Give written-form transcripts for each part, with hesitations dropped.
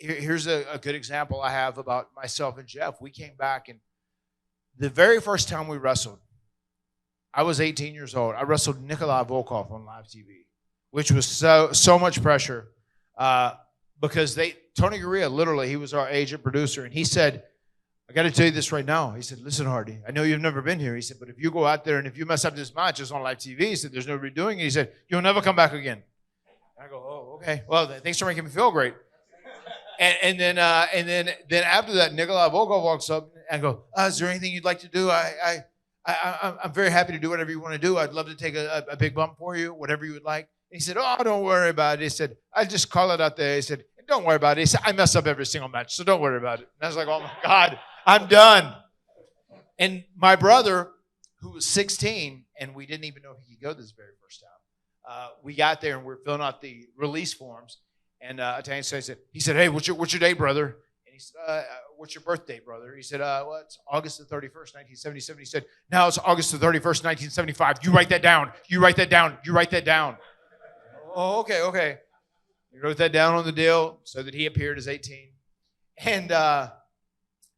here's a good example I have about myself and Jeff. We came back, and the very first time we wrestled, I was 18 years old. I wrestled Nikolai Volkov on live TV, which was so much pressure because Tony Gurria, literally, he was our agent producer, and he said, I got to tell you this right now. He said, listen, Hardy, I know you've never been here. He said, but if you go out there and if you mess up this match, it's on live TV. He said, there's no redoing it. He said, you'll never come back again. And I go, oh, okay. Well, thanks for making me feel great. And then after that, Nikolai Volkov walks up and go, is there anything you'd like to do? I'm very happy to do whatever you want to do. I'd love to take a big bump for you, whatever you would like. And he said, oh, don't worry about it. He said, I'll just call it out there. He said, don't worry about it. He said, I mess up every single match, so don't worry about it. And I was like, oh, my God, I'm done. And my brother, who was 16, and we didn't even know if he could go this very first time, we got there and we were filling out the release forms. And Italian said, hey, what's your date, brother? And he said, what's your birthday, brother? He said, well, it's August the 31st, 1977. He said, now it's August the 31st, 1975. You write that down. You write that down. You write that down. Oh, okay. He wrote that down on the deal so that he appeared as 18. And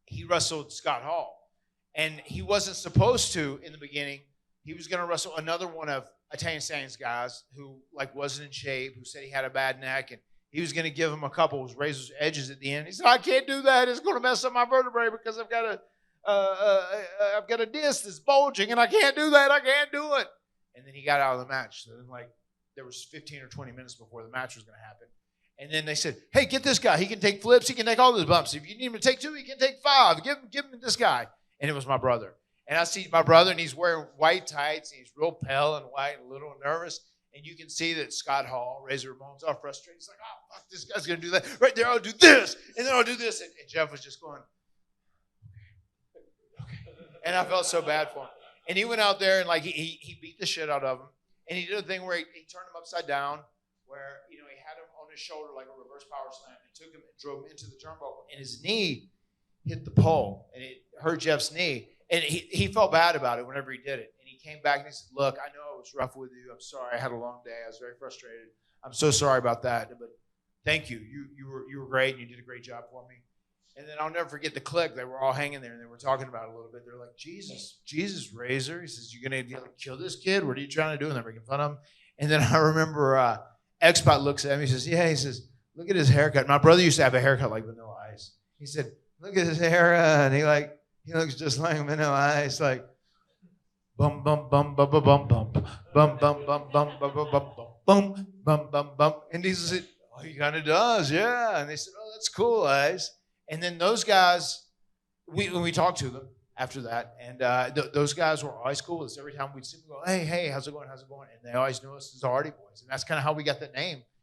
he wrestled Scott Hall. And he wasn't supposed to in the beginning. He was going to wrestle another one of Italian Stallion's guys who wasn't in shape, who said he had a bad neck, and he was going to give him a couple of razor's edges at the end. He said, I can't do that. It's going to mess up my vertebrae because I've got a disc that's bulging, and I can't do that. I can't do it. And then he got out of the match. So then, there was 15 or 20 minutes before the match was going to happen. And then they said, hey, get this guy. He can take flips. He can take all those bumps. If you need him to take 2, he can take 5. Give him this guy. And it was my brother. And I see my brother, and he's wearing white tights, and he's real pale and white and a little nervous. And you can see that Scott Hall, Razor Ramon's all frustrated. He's like, oh, fuck, this guy's going to do that. Right there, I'll do this. And then I'll do this. And Jeff was just going, okay. And I felt so bad for him. And he went out there, and he beat the shit out of him. And he did a thing where he turned him upside down, where, he had him on his shoulder like a reverse power slam, and took him and drove him into the turnbuckle. And his knee hit the pole, and it hurt Jeff's knee. And he felt bad about it whenever he did it. And he came back and he said, look, I know it was rough with you. I'm sorry. I had a long day. I was very frustrated. I'm so sorry about that. But thank you. You were great, and you did a great job for me. And then I'll never forget the clique. They were all hanging there, and they were talking about it a little bit. They're like, Jesus, Razor. He says, you're going to kill this kid? What are you trying to do? And they're making fun of him. And then I remember X-Spot looks at me. He says, yeah. He says, look at his haircut. My brother used to have a haircut like Vanilla Ice. He said, look at his hair. And he looks just like Vanilla Ice. Like, bum, bum, bum, bum, bum, bum, bum, bum, bum, bum, bum, bum, bum, bum, bum, bum, bum. And he said, oh, he kind of does, yeah. And they said, oh, that's cool, Ice. And then those guys, when we talked to them after that, and those guys were always cool with us. Every time we'd see them, go, hey, how's it going? And they always knew us as the Hardy Boyz. And that's kind of how we got that name.